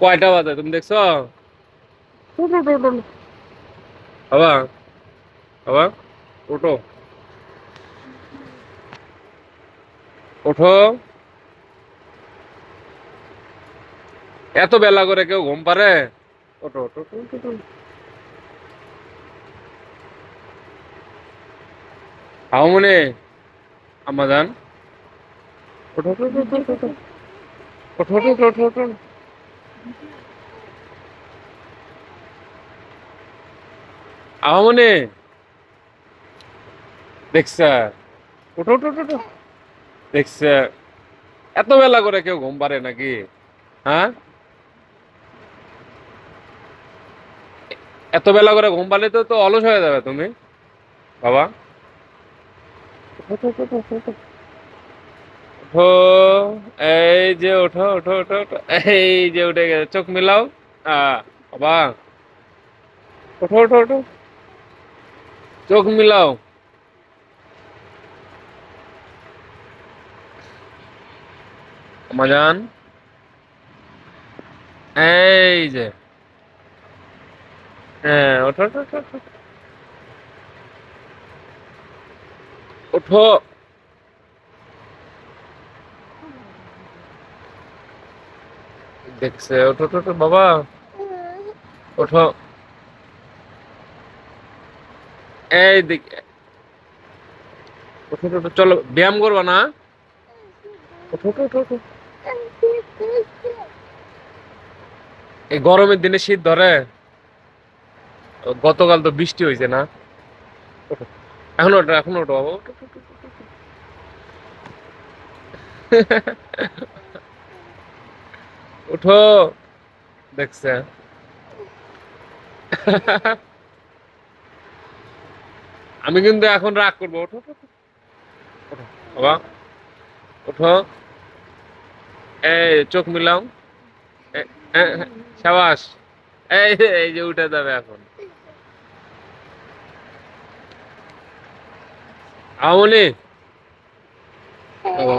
কয়টা বাজে তুমি দেখছো? বাবা, বাবা, ওঠো, ওঠো। এত বেলা করে কেউ ঘুম পারে? ওঠো, ওঠো, ওঠো, ওঠো, ওঠো। আহমনে, আম্মাজান, ওঠো, ওঠো, ওঠো, ওঠো, ওঠো, ওঠো, ওঠো, ওঠো, ওঠো, ওঠো। আহমনে, দেখছে? ওঠো, ওঠো, ওঠো, ওঠো। দেখছে? এত বেলা করে কেউ ঘুম পারে নাকি? হ্যাঁ, এত বেলা করে ঘুম পারলে তো তো অলস হয়ে যাবে তুমি। বাবা, ওঠো, ওঠো, ওঠো, ওঠো, ওঠো। ওঠো, এই যে ওঠো, ওঠো, ওঠো, ওঠো। এই যে উঠে গেছে, চোখ মিলাও। বাবা, ওঠো, ওঠো, ওঠো, চোখ মিলাও। আমাজান, এই যে, হ্যাঁ, ওঠো, ওঠো, ওঠো, ওঠো, ওঠো। দেখছে? ওঠো, ওঠো, ওঠো, বাবা, ওঠো। এই দিক, ওঠো, ওঠো, ওঠো, চলো ব্যায়াম করবা না? ওঠো, ওঠো, ওঠো, ওঠো। এই গরমের দিনে শীত ধরে? গতকাল তো বৃষ্টি হয়েছে না? ওঠো, এখন ওঠো, এখন ওঠো বাবা, ওঠো, ওঠো, ওঠো, ওঠো। ওঠো, দেখছে? আমি কিন্তু এখন রাগ করবো। ওঠো, ওঠো, ওঠো, ওঠো, বাবা, ওঠো। এই চোখ মিলাও। সাবাস। এই এই যে উঠে যাবে এখন। আমনি, বাবা,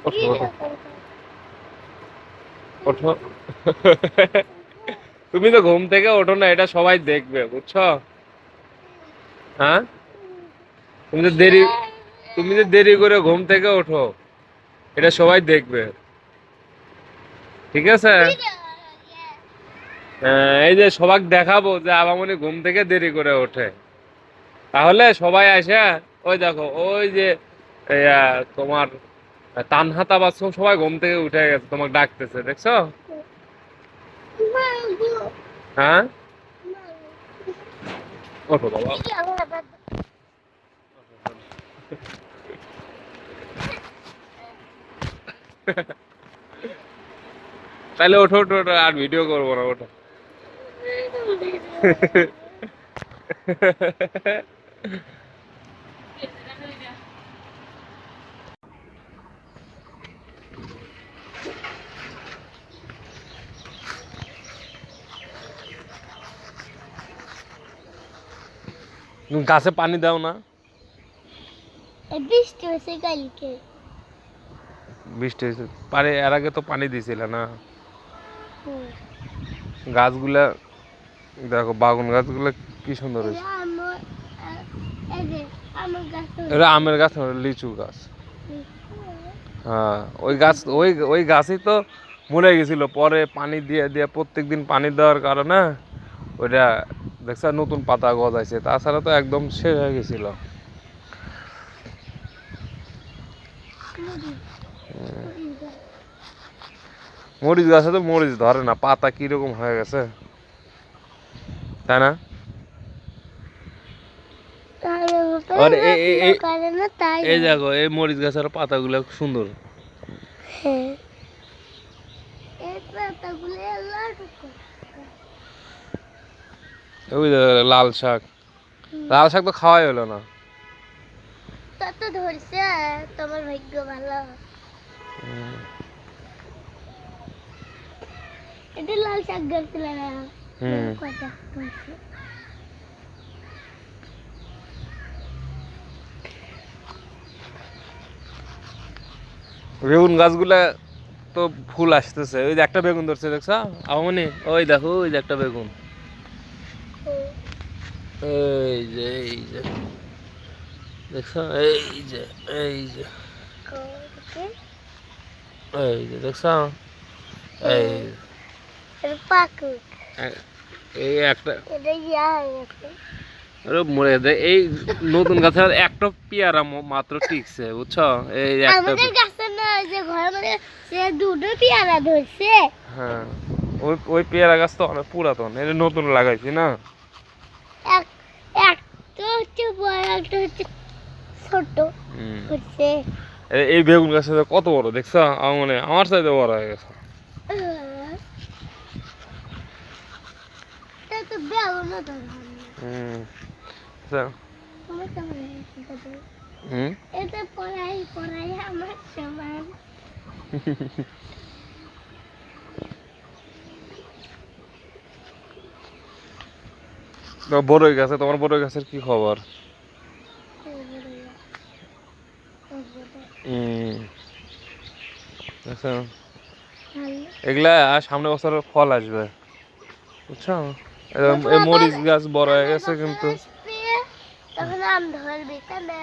ওঠো, ওঠো, ওঠো। তুমি তো ঘুম থেকে ওঠো না, এটা সবাই দেখবে, বুঝছো? হ্যাঁ, তুমি তো দেরি, তুমি যে দেরি করে ঘুম থেকে ওঠো, এটা সবাই দেখবে। ঠিক আছে? এই যে সবাই দেখাবো যে আবামনি ঘুম থেকে দেরি করে ওঠে, তাহলে সবাই আসে। ওই দেখো, ওই যে তোমার তানহাতা বাচ্চা সবাই ঘুম থেকে উঠে গেছে, তোমাকে ডাকতেছে, দেখছো? হ্যাঁ, ওঠো বাবা। তাহলে ওঠো, ওঠো, ওঠো, আর ভিডিও করবো না, ওঠো। তুমি গাছে পানি দাও না? বৃষ্টি হয়েছে কালকে। বৃষ্টি হয়েছে, পারে এর আগে তো পানি দিয়েছিল না? হুম। গাছগুলা দেখো, বাগুন গাছগুলা কি সুন্দর এই যে হয়েছে। এই যে আমার গাছ এটা আমের গাছ না, ওটা লিচু গাছ। হ্যাঁ, ওই গাছ, ওই ওই গাছই তো মরে গেছিল, পরে পানি দিয়ে দিয়ে প্রত্যেকদিন পানি দেওয়ার কারণে ওইটা দেখছ নতুন পাতা গজাইছে, তাছাড়া তো একদম শেষ হয়ে গেছিল। মরিচ গাছে তো মরিচ ধরে না, পাতা কিরকম হয়ে গেছে, তাই না? আর এই দেখো, এই মরিচ গাছের পাতাগুলো খুব সুন্দর। হ্যাঁ, ওই যে লাল শাক, লাল শাক তো খাওয়াই হলো না। তো ধরছে, তোমার ভাগ্য ভালো। এটা লাল শাক ধরছিল না। হুম, কটা ধরছে। বেগুন গাছগুলা তো ফুল আসতেছে, ওই যে একটা বেগুন ধরছে দেখছো আমনি, ওই দেখো ওই যে একটা বেগুন, এই যে দেখছো, এই যে এই যে এই যে দেখছো, এই পাকুক এই একটা, এটা ইয়া হয়ে গেছে। আরে মরে দে, এই নতুন গাছে একটা পেয়ারা মাত্র টিকছে বুঝছো, এই একটা। আমাদের গাছে না ওই যে ঘরের মধ্যে সে দুটো পেয়ারা ধরছে। হ্যাঁ, ওই ওই পেয়ারা গাছ তো অনেক পুরাতন, এটা নতুন লাগাইছি না। এক একটা হচ্ছে বড়, একটা হচ্ছে ছোট হচ্ছে। এই বেগুন গাছটা কত বড় দেখছো, আমার মানে আমার চাইতে বড় হয়ে গেছে। তা তো বেগুনও ধরলাম না। আচ্ছা, তোমার কেমন হয়েছে দাদু? হুম এটা পড়াই পড়াই আমার সমান। তো বড়ই গাছে, তোমার বড়ই গাছের কি খবর? আচ্ছা, এগুলা আর সামনে বছর ফল আসবে বুঝছো, এই মরিচ গাছ বড় হয়ে গেছে কিন্তু। তখন আম ধরবি তাই না?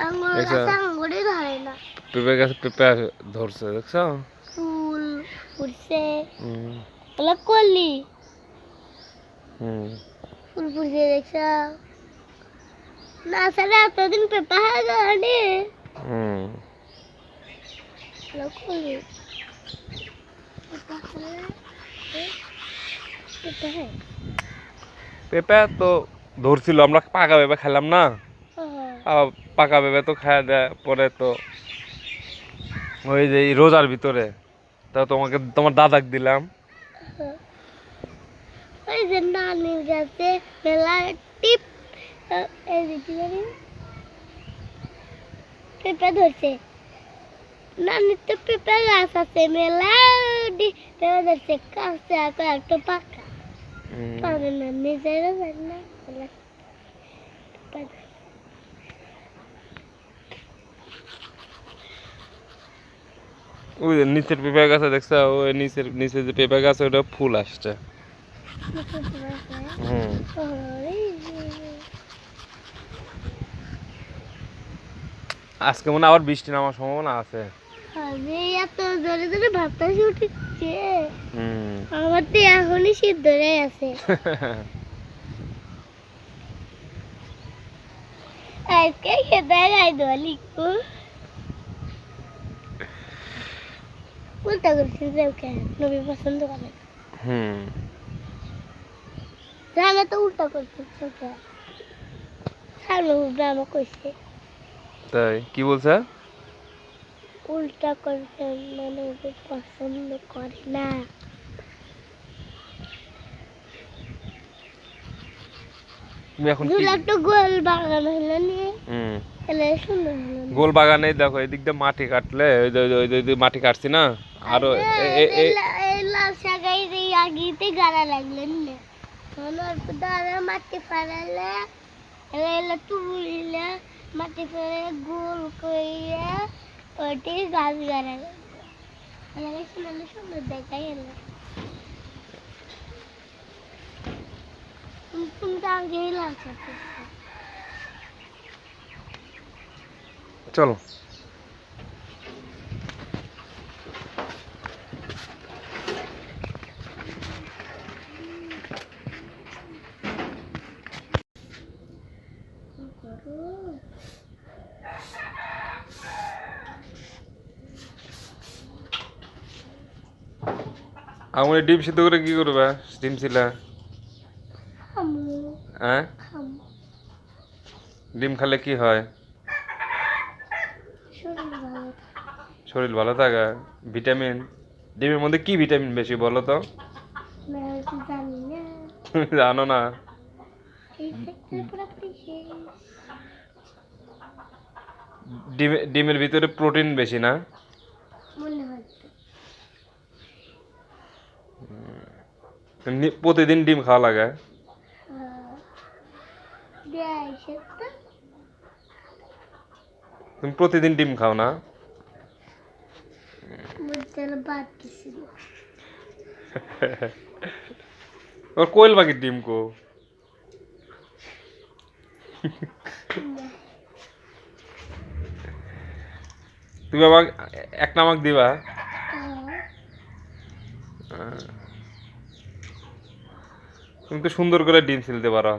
আঙ্গুর দেখছো গাছে আঙ্গুরই ধরে না। পেঁপে গাছে পেঁপে ধরছে দেখছো। ফুল ফুটছে, হুম ওগুলো কলি হুম ফুল ফুটছে দেখছো না? সারা এতদিন পেঁপা হয়ে গেল হুম কলি পেঁপা হয়। পেঁপে তো ধরছিল, আমরা পাকা পেঁপে খেলাম না, পাকা পেঁপে তো খাওয়া দেয় পরে তো ওই যে এই রোজার ভিতরে, তা তোমাকে তোমার দাদাকে দিলাম। ওই যে নানির গাছে মেলা টিপ এই যে কি জানি পেঁপা ধরছে। নানির তো পেঁপা গাছ আছে মেলা, পেঁপা ধরছে কাঁচা একটা পাকা পাবে না, নিজেরও জানি না মেলা পেঁপা ধরছে। ওই যে নিচের পেঁপে গাছে দেখছো, ওই নিচের নিচে যে পেঁপে গাছে ওটা ফুল আসছে। হুম আজকে মনে হয় আবার বৃষ্টি নামার সম্ভাবনা আছে। আমি এত জোরে জোরে বাতাস উঠছে, হুম আমার তো এখনই শীত ধরে আছে। আজকে খেতে গাই দেওয়া লিখবো উল্টা করছি যে ওকে নবী পছন্দ করে। হুম জানা তো উল্টা করছি ওকে সারবে আমার কইছে তাই কি বলছে? উল্টা করছে মানে ওকে পছন্দ করে না। তুমি এখন কি? দুলা একটু গোল বাগান হলো নিয়ে হুম তাহলে সুন্দর হলো না। গোল বাগানে দেখো এদিক দিয়ে মাটি কাটলে, ওই যে ওই যে ওই যে মাটি কাটছি না, আরো এই লাল শাকাই এই আগিতে গাড়া লাগলেন না আমার দাঁড়া মাটি ফাড়ালে এলা তুলিলে মাটি ফেলে গোল কইয়া ওটি গাছ গাড়া লাগবে সুন্দর সুন্দর দেখাই এলো। তুমি তো আগেই লাল শাক করছো। চলো। আমার ডিম সিদ্ধ করে কি করবে? ডিম ছিলা হ্যাঁ, ডিম খেলে কি হয়? শরীর ভালো থাকে, ভিটামিন। ডিমের মধ্যে কি ভিটামিন বেশি বলো তো? জানো না? ডিমের ভিতরে প্রোটিন বেশি না? প্রতিদিন ডিম খাওয়া লাগে। তুমি প্রতিদিন ডিম খাও না? বুঝতে বাদ কিছু ওর কোয়েল পাখির ডিম কো? তুমি আবার এক নামাক দিবা? তুমি তো সুন্দর করে ডিম ছিলতে পারো।